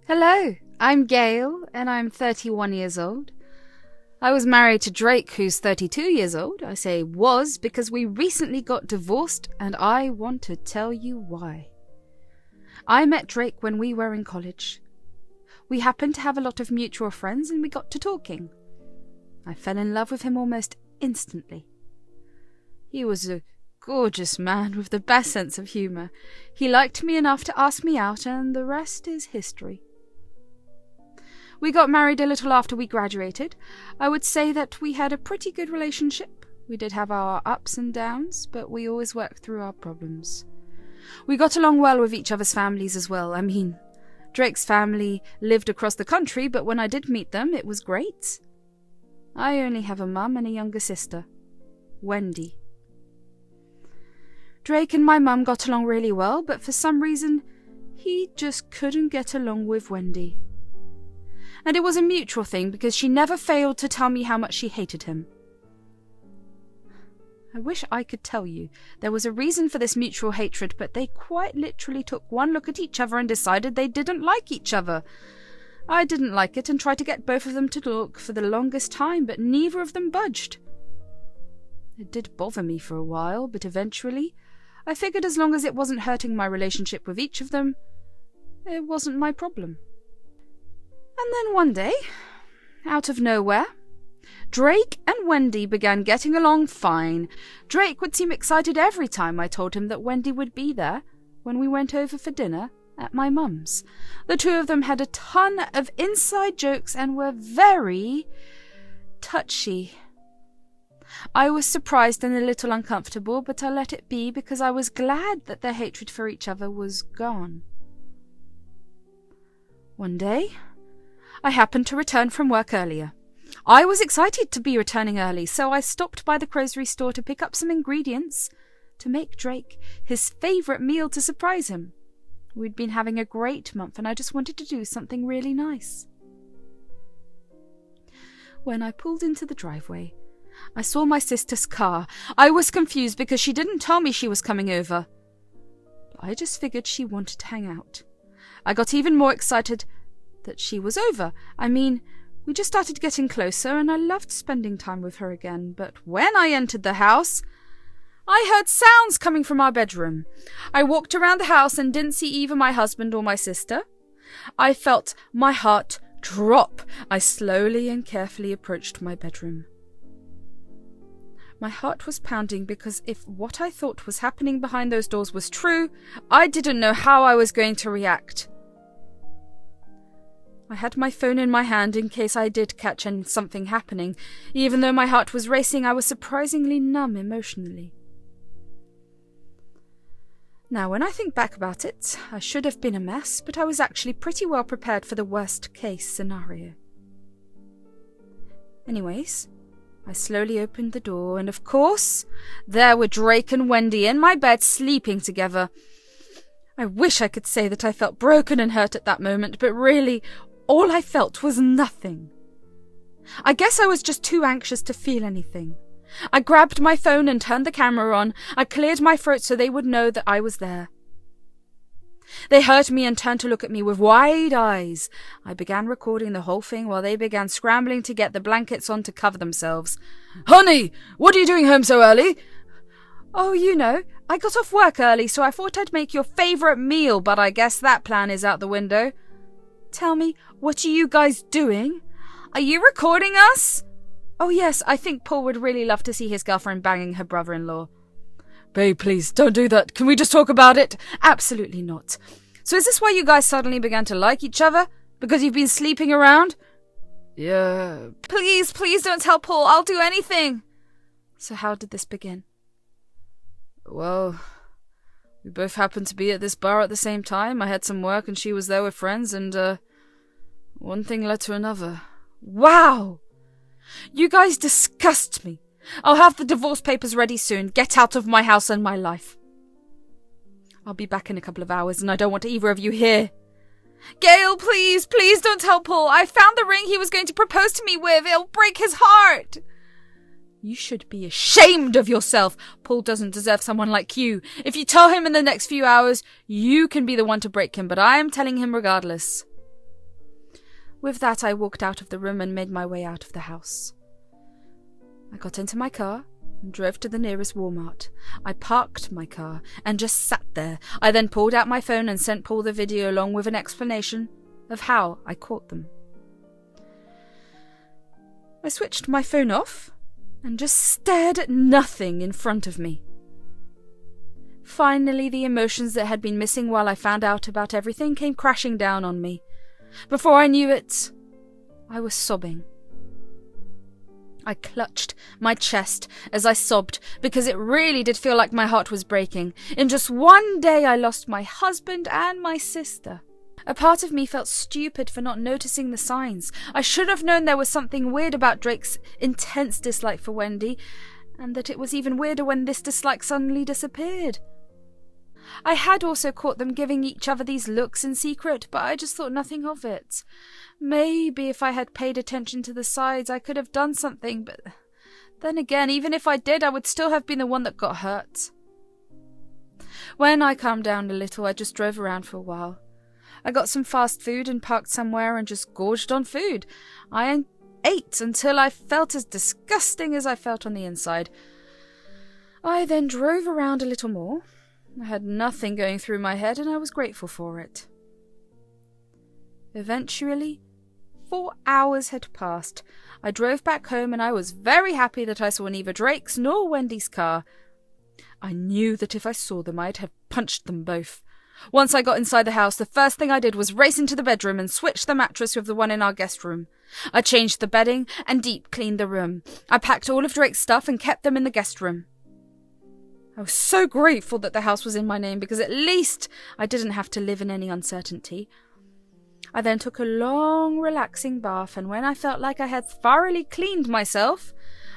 Hello, I'm Gail, and I'm 31 years old. I was married to Drake, who's 32 years old. I say was because we recently got divorced, and I want to tell you why. I met Drake when we were in college. We happened to have a lot of mutual friends, and we got to talking. I fell in love with him almost instantly. He was a gorgeous man with the best sense of humour. He liked me enough to ask me out, and the rest is history. We got married a little after we graduated. I would say that we had a pretty good relationship. We did have our ups and downs, but we always worked through our problems. We got along well with each other's families as well. Drake's family lived across the country, but when I did meet them, it was great. I only have a mum and a younger sister, Wendy. Drake and my mum got along really well, but for some reason, he just couldn't get along with Wendy. And it was a mutual thing because she never failed to tell me how much she hated him. I wish I could tell you there was a reason for this mutual hatred, but they quite literally took one look at each other and decided they didn't like each other. I didn't like it and tried to get both of them to talk for the longest time, but neither of them budged. It did bother me for a while, but eventually I figured as long as it wasn't hurting my relationship with each of them, it wasn't my problem. And then one day, out of nowhere, Drake and Wendy began getting along fine. Drake would seem excited every time I told him that Wendy would be there when we went over for dinner at my mum's. The two of them had a ton of inside jokes and were very touchy. I was surprised and a little uncomfortable, but I let it be because I was glad that their hatred for each other was gone. One day, I happened to return from work earlier. I was excited to be returning early, so I stopped by the grocery store to pick up some ingredients to make Drake his favourite meal to surprise him. We'd been having a great month, and I just wanted to do something really nice. When I pulled into the driveway, I saw my sister's car. I was confused because she didn't tell me she was coming over. I just figured she wanted to hang out. I got even more excited that she was over. We just started getting closer, and I loved spending time with her again. But when I entered the house, I heard sounds coming from our bedroom. I walked around the house and didn't see either my husband or my sister. I felt my heart drop. I slowly and carefully approached my bedroom. My heart was pounding because if what I thought was happening behind those doors was true, I didn't know how I was going to react. I had my phone in my hand in case I did catch something happening. Even though my heart was racing, I was surprisingly numb emotionally. Now, when I think back about it, I should have been a mess, but I was actually pretty well prepared for the worst-case scenario. Anyways, I slowly opened the door, and of course, there were Drake and Wendy in my bed sleeping together. I wish I could say that I felt broken and hurt at that moment, but really, all I felt was nothing. I guess I was just too anxious to feel anything. I grabbed my phone and turned the camera on. I cleared my throat so they would know that I was there. They heard me and turned to look at me with wide eyes. I began recording the whole thing while they began scrambling to get the blankets on to cover themselves. "Honey, what are you doing home so early?" "Oh, I got off work early, so I thought I'd make your favourite meal, but I guess that plan is out the window." "Tell me, what are you guys doing? Are you recording us?" "Oh yes, I think Paul would really love to see his girlfriend banging her brother-in-law." "Babe, please, don't do that. Can we just talk about it?" "Absolutely not. So is this why you guys suddenly began to like each other? Because you've been sleeping around?" "Yeah." Please don't tell Paul. I'll do anything." "So how did this begin?" "Well, we both happened to be at this bar at the same time. I had some work and she was there with friends, and one thing led to another." "Wow! You guys disgust me. I'll have the divorce papers ready soon. Get out of my house and my life." "I'll be back in a couple of hours, and I don't want either of you here." "Gail, please don't tell Paul. I found the ring he was going to propose to me with. It'll break his heart." "You should be ashamed of yourself. Paul doesn't deserve someone like you. If you tell him in the next few hours, you can be the one to break him, but I am telling him regardless." With that, I walked out of the room and made my way out of the house. I got into my car and drove to the nearest Walmart. I parked my car and just sat there. I then pulled out my phone and sent Paul the video along with an explanation of how I caught them. I switched my phone off and just stared at nothing in front of me. Finally, the emotions that had been missing while I found out about everything came crashing down on me. Before I knew it, I was sobbing. I clutched my chest as I sobbed because it really did feel like my heart was breaking. In just one day, I lost my husband and my sister. A part of me felt stupid for not noticing the signs. I should have known there was something weird about Drake's intense dislike for Wendy, and that it was even weirder when this dislike suddenly disappeared. I had also caught them giving each other these looks in secret, but I just thought nothing of it. Maybe if I had paid attention to the sides, I could have done something, but then again, even if I did, I would still have been the one that got hurt. When I calmed down a little, I just drove around for a while. I got some fast food and parked somewhere and just gorged on food. I ate until I felt as disgusting as I felt on the inside. I then drove around a little more. I had nothing going through my head and I was grateful for it. Eventually, 4 hours had passed. I drove back home and I was very happy that I saw neither Drake's nor Wendy's car. I knew that if I saw them, I'd have punched them both. Once I got inside the house, the first thing I did was race into the bedroom and switch the mattress with the one in our guest room. I changed the bedding and deep cleaned the room. I packed all of Drake's stuff and kept them in the guest room. I was so grateful that the house was in my name because at least I didn't have to live in any uncertainty. I then took a long, relaxing bath, and when I felt like I had thoroughly cleaned myself,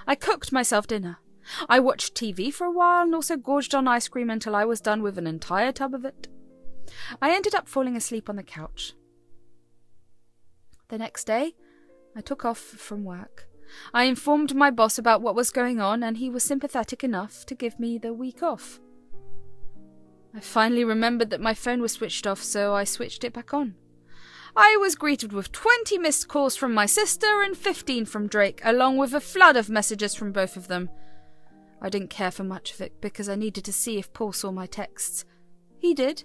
I cooked myself dinner. I watched TV for a while and also gorged on ice cream until I was done with an entire tub of it. I ended up falling asleep on the couch. The next day, I took off from work. I informed my boss about what was going on, and he was sympathetic enough to give me the week off. I finally remembered that my phone was switched off, so I switched it back on. I was greeted with 20 missed calls from my sister and 15 from Drake, along with a flood of messages from both of them. I didn't care for much of it because I needed to see if Paul saw my texts. He did,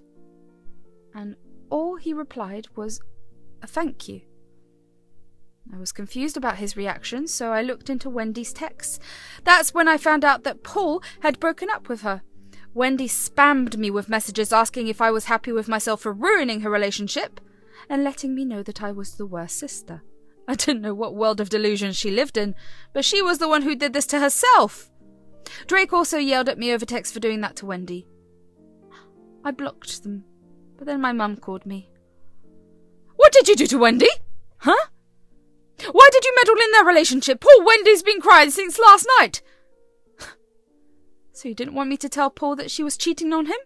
and all he replied was a thank you. I was confused about his reaction, so I looked into Wendy's texts. That's when I found out that Paul had broken up with her. Wendy spammed me with messages asking if I was happy with myself for ruining her relationship, and letting me know that I was the worst sister. I didn't know what world of delusion she lived in, but she was the one who did this to herself. Drake also yelled at me over text for doing that to Wendy. I blocked them, but then my mum called me. "What did you do to Wendy? Huh? Why did you meddle in their relationship? Poor Wendy's been crying since last night." "So you didn't want me to tell Paul that she was cheating on him?"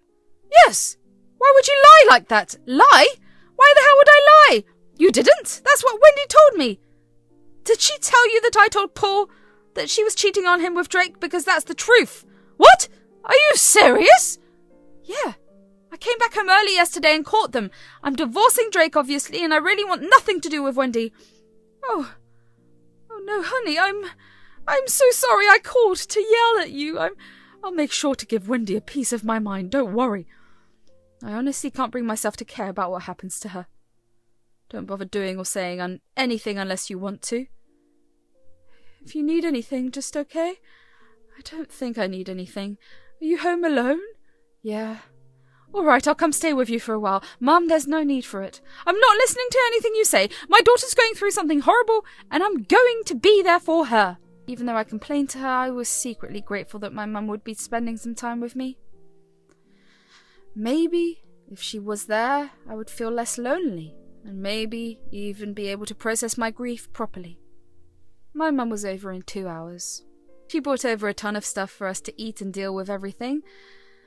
"Yes. Why would you lie like that?" "Lie? Why the hell would I lie?" "You didn't. That's what Wendy told me." "Did she tell you that I told Paul that she was cheating on him with Drake because that's the truth?" "What? Are you serious?" "Yeah. I came back home early yesterday and caught them. I'm divorcing Drake, obviously, and I really want nothing to do with Wendy." Oh no, honey, I'm so sorry I called to yell at you. I'll make sure to give Wendy a piece of my mind, don't worry. I honestly can't bring myself to care about what happens to her. Don't bother doing or saying anything unless you want to. If you need anything, just okay? I don't think I need anything. Are you home alone? Yeah. All right, I'll come stay with you for a while. Mum, there's no need for it. I'm not listening to anything you say. My daughter's going through something horrible, and I'm going to be there for her. Even though I complained to her, I was secretly grateful that my mum would be spending some time with me. Maybe, if she was there, I would feel less lonely, and maybe even be able to process my grief properly. My mum was over in 2 hours. She brought over a ton of stuff for us to eat and deal with everything.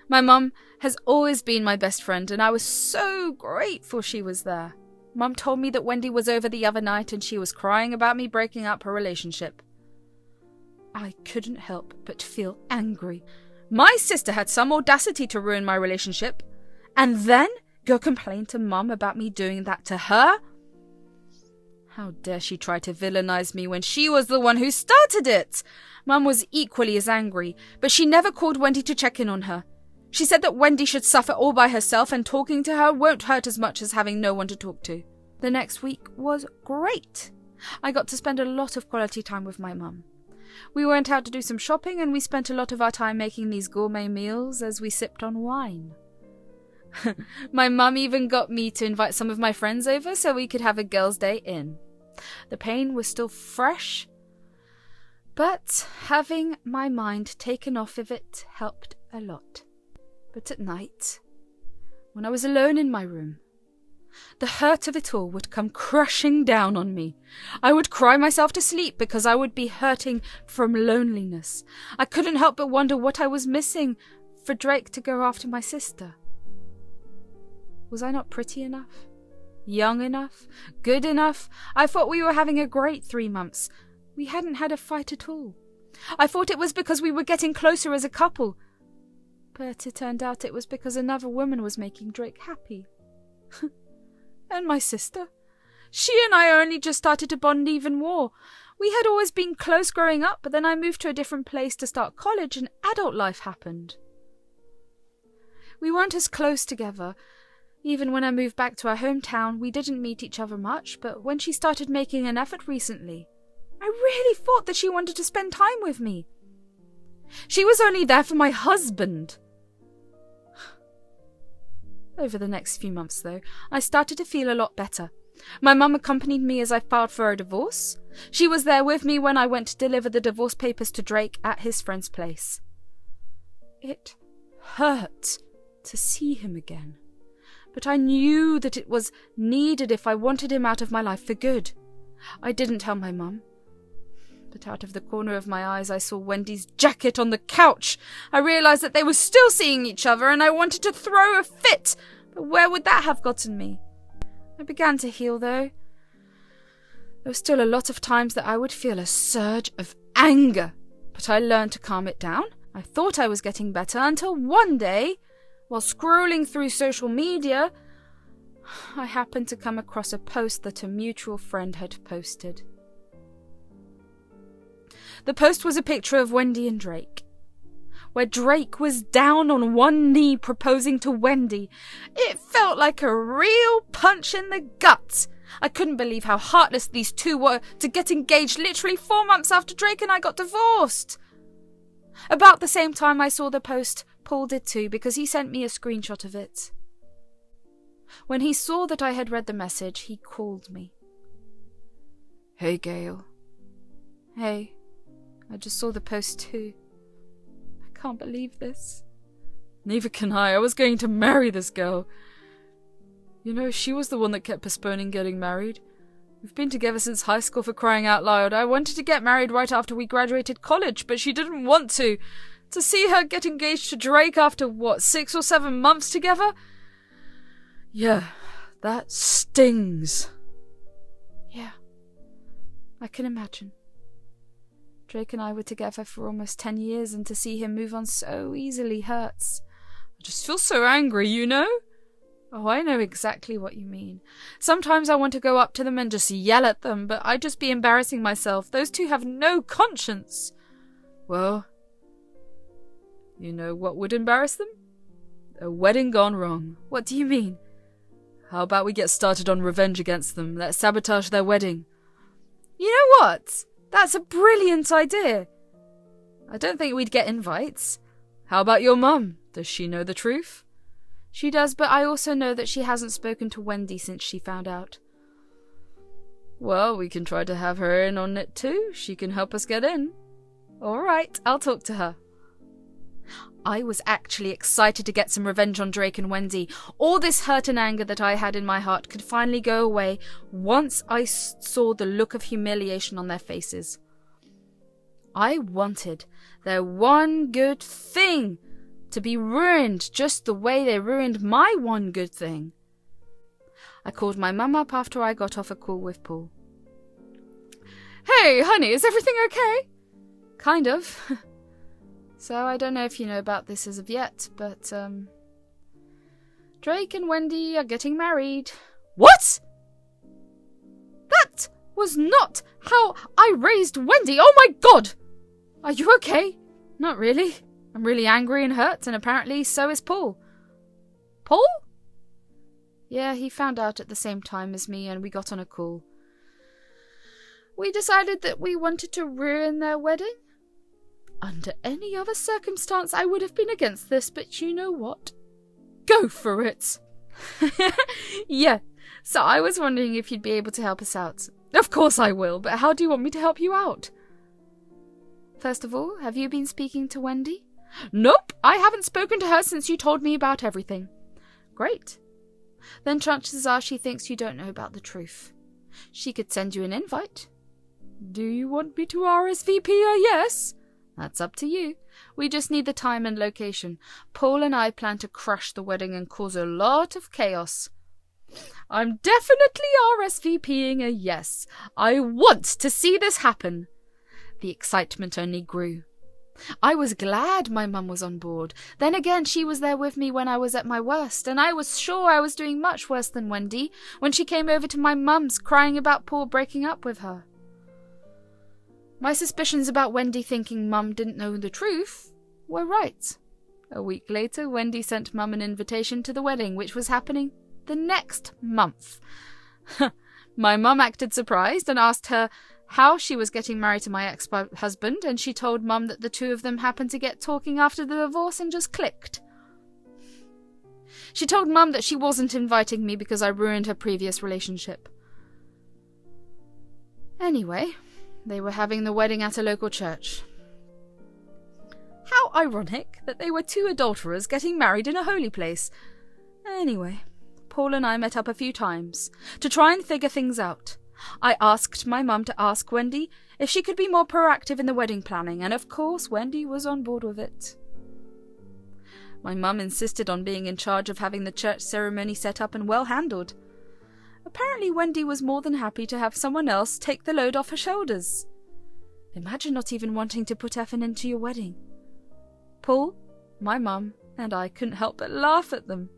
My mum has always been my best friend, and I was so grateful she was there. Mum told me that Wendy was over the other night and she was crying about me breaking up her relationship. I couldn't help but feel angry. My sister had some audacity to ruin my relationship, and then go complain to Mum about me doing that to her? How dare she try to villainize me when she was the one who started it? Mum was equally as angry, but she never called Wendy to check in on her. She said that Wendy should suffer all by herself and talking to her won't hurt as much as having no one to talk to. The next week was great. I got to spend a lot of quality time with my mum. We went out to do some shopping and we spent a lot of our time making these gourmet meals as we sipped on wine. My mum even got me to invite some of my friends over so we could have a girls' day in. The pain was still fresh, but having my mind taken off of it helped a lot. But at night, when I was alone in my room, the hurt of it all would come crushing down on me. I would cry myself to sleep because I would be hurting from loneliness. I couldn't help but wonder what I was missing for Drake to go after my sister. Was I not pretty enough? Young enough? Good enough? I thought we were having a great 3 months. We hadn't had a fight at all. I thought it was because we were getting closer as a couple. But it turned out it was because another woman was making Drake happy. And my sister? She and I only just started to bond even more. We had always been close growing up, but then I moved to a different place to start college and adult life happened. We weren't as close together. Even when I moved back to our hometown, we didn't meet each other much, but when she started making an effort recently, I really thought that she wanted to spend time with me. She was only there for my husband. Over the next few months, though, I started to feel a lot better. My mum accompanied me as I filed for a divorce. She was there with me when I went to deliver the divorce papers to Drake at his friend's place. It hurt to see him again, but I knew that it was needed if I wanted him out of my life for good. I didn't tell my mum, but out of the corner of my eyes I saw Wendy's jacket on the couch. I realised that they were still seeing each other and I wanted to throw a fit, but where would that have gotten me? I began to heal, though. There were still a lot of times that I would feel a surge of anger, but I learned to calm it down. I thought I was getting better until one day, while scrolling through social media, I happened to come across a post that a mutual friend had posted. The post was a picture of Wendy and Drake, where Drake was down on one knee proposing to Wendy. It felt like a real punch in the gut. I couldn't believe how heartless these two were to get engaged literally 4 months after Drake and I got divorced. About the same time I saw the post, Paul did too, because he sent me a screenshot of it. When he saw that I had read the message, he called me. "Hey, Gail." "Hey, I just saw the post too. I can't believe this." "Neither can I. I was going to marry this girl. You know, she was the one that kept postponing getting married. We've been together since high school, for crying out loud. I wanted to get married right after we graduated college, but she didn't want to. To see her get engaged to Drake after, 6 or 7 months together? Yeah, that stings." "Yeah, I can imagine. Drake and I were together for almost 10 years, and to see him move on so easily hurts. I just feel so angry, you know?" "Oh, I know exactly what you mean. Sometimes I want to go up to them and just yell at them, but I'd just be embarrassing myself. Those two have no conscience." "Well, you know what would embarrass them? A wedding gone wrong." "What do you mean?" "How about we get started on revenge against them? Let's sabotage their wedding." "You know what? That's a brilliant idea." "I don't think we'd get invites." "How about your mum? Does she know the truth?" "She does, but I also know that she hasn't spoken to Wendy since she found out." "Well, we can try to have her in on it too. She can help us get in." "All right, I'll talk to her." I was actually excited to get some revenge on Drake and Wendy. All this hurt and anger that I had in my heart could finally go away once I saw the look of humiliation on their faces. I wanted their one good thing to be ruined just the way they ruined my one good thing. I called my mum up after I got off a call with Paul. "Hey, honey, is everything okay?" "Kind of." "So I don't know if you know about this as of yet, but, Drake and Wendy are getting married." "What? was not how I raised Wendy. Oh my God! Are you okay? Not really. I'm really angry and hurt, and apparently so is Paul. Paul? Yeah, he found out at the same time as me, and we got on a call. We decided that we wanted to ruin their wedding. Under any other circumstance, I would have been against this, but you know what? Go for it! Yeah, so I was wondering if you'd be able to help us out. Of course I will, but how do you want me to help you out? First of all, have you been speaking to Wendy? Nope, I haven't spoken to her since you told me about everything. Great. Then chances are she thinks you don't know about the truth. She could send you an invite. Do you want me to RSVP her? Yes? That's up to you. We just need the time and location. Paul and I plan to crash the wedding and cause a lot of chaos. I'm definitely RSVPing a yes. I want to see this happen. The excitement only grew. I was glad my mum was on board. Then again, she was there with me when I was at my worst, and I was sure I was doing much worse than Wendy when she came over to my mum's crying about Paul breaking up with her. My suspicions about Wendy thinking Mum didn't know the truth were right. A week later, Wendy sent Mum an invitation to the wedding, which was happening the next month. My mum acted surprised and asked her how she was getting married to my ex-husband, and she told Mum that the two of them happened to get talking after the divorce and just clicked. She told Mum that she wasn't inviting me because I ruined her previous relationship. Anyway, they were having the wedding at a local church. How ironic that they were two adulterers getting married in a holy place. Anyway, Paul and I met up a few times to try and figure things out. I asked my mum to ask Wendy if she could be more proactive in the wedding planning, and of course Wendy was on board with it. My mum insisted on being in charge of having the church ceremony set up and well handled. Apparently Wendy was more than happy to have someone else take the load off her shoulders. Imagine not even wanting to put effort into your wedding. Paul, my mum, and I couldn't help but laugh at them.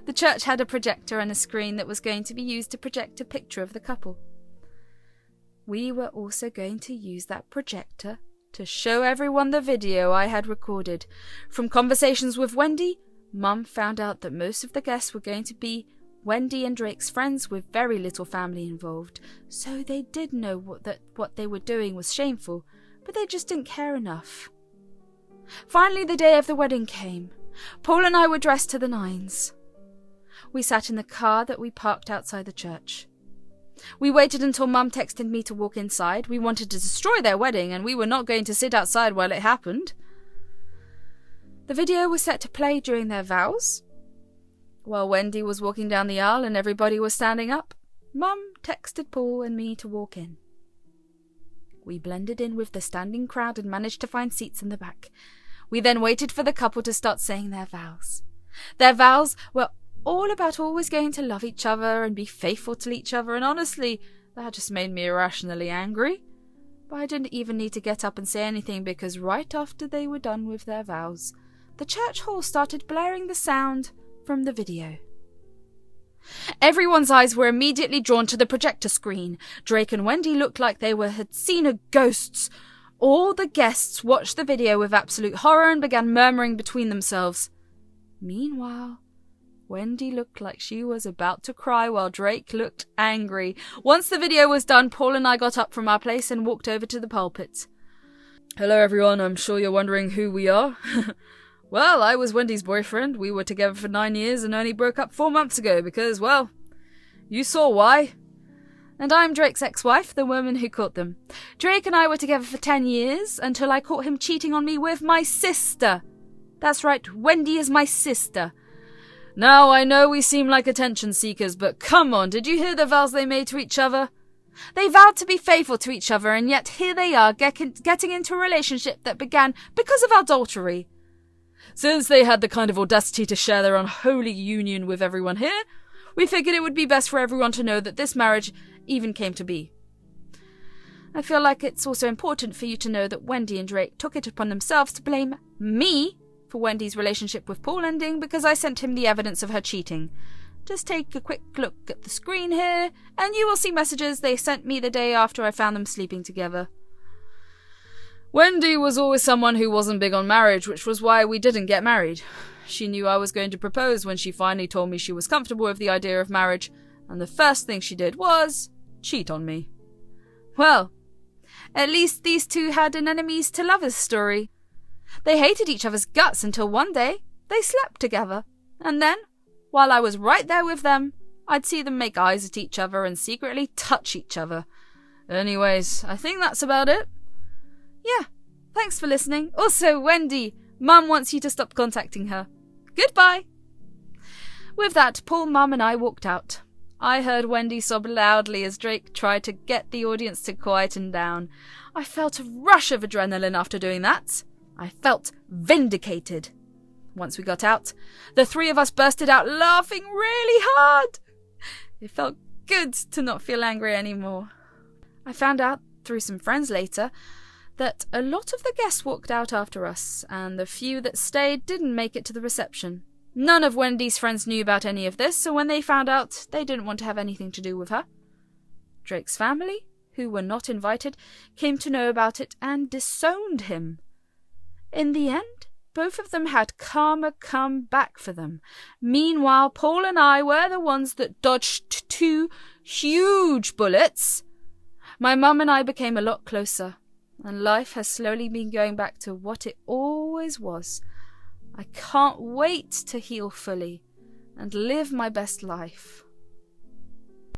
The church had a projector and a screen that was going to be used to project a picture of the couple. We were also going to use that projector to show everyone the video I had recorded. From conversations with Wendy, Mum found out that most of the guests were going to be Wendy and Drake's friends with very little family involved, so they did know what they were doing was shameful, but they just didn't care enough. Finally, the day of the wedding came. Paul and I were dressed to the nines. We sat in the car that we parked outside the church. We waited until Mum texted me to walk inside. We wanted to destroy their wedding, and we were not going to sit outside while it happened. The video was set to play during their vows. While Wendy was walking down the aisle and everybody was standing up, Mum texted Paul and me to walk in. We blended in with the standing crowd and managed to find seats in the back. We then waited for the couple to start saying their vows. Their vows were all about always going to love each other and be faithful to each other, and honestly, that just made me irrationally angry. But I didn't even need to get up and say anything, because right after they were done with their vows, the church hall started blaring the sound from the video. Everyone's eyes were immediately drawn to the projector screen. Drake and Wendy looked like they had seen ghosts. All the guests watched the video with absolute horror and began murmuring between themselves. Meanwhile, Wendy looked like she was about to cry while Drake looked angry. Once the video was done, Paul and I got up from our place and walked over to the pulpit. Hello everyone, I'm sure you're wondering who we are. Well, I was Wendy's boyfriend. We were together for 9 years and only broke up 4 months ago because, well, you saw why. And I'm Drake's ex-wife, the woman who caught them. Drake and I were together for 10 years until I caught him cheating on me with my sister. That's right, Wendy is my sister. Now, I know we seem like attention seekers, but come on, did you hear the vows they made to each other? They vowed to be faithful to each other, and yet here they are getting into a relationship that began because of adultery. Since they had the kind of audacity to share their unholy union with everyone here, we figured it would be best for everyone to know that this marriage even came to be. I feel like it's also important for you to know that Wendy and Drake took it upon themselves to blame me for Wendy's relationship with Paul ending because I sent him the evidence of her cheating. Just take a quick look at the screen here, and you will see messages they sent me the day after I found them sleeping together. Wendy was always someone who wasn't big on marriage, which was why we didn't get married. She knew I was going to propose when she finally told me she was comfortable with the idea of marriage, and the first thing she did was cheat on me. Well, at least these two had an enemies to lovers story. They hated each other's guts until one day they slept together, and then, while I was right there with them, I'd see them make eyes at each other and secretly touch each other. Anyways, I think that's about it. Yeah, thanks for listening. Also, Wendy, Mum wants you to stop contacting her. Goodbye. With that, Paul, Mum and I walked out. I heard Wendy sob loudly as Drake tried to get the audience to quieten down. I felt a rush of adrenaline after doing that. I felt vindicated. Once we got out, the three of us bursted out laughing really hard. It felt good to not feel angry anymore. I found out, through some friends later, that a lot of the guests walked out after us, and the few that stayed didn't make it to the reception. None of Wendy's friends knew about any of this, so when they found out, they didn't want to have anything to do with her. Drake's family, who were not invited, came to know about it and disowned him. In the end, both of them had karma come back for them. Meanwhile, Paul and I were the ones that dodged 2 huge bullets. My mum and I became a lot closer, and life has slowly been going back to what it always was. I can't wait to heal fully and live my best life.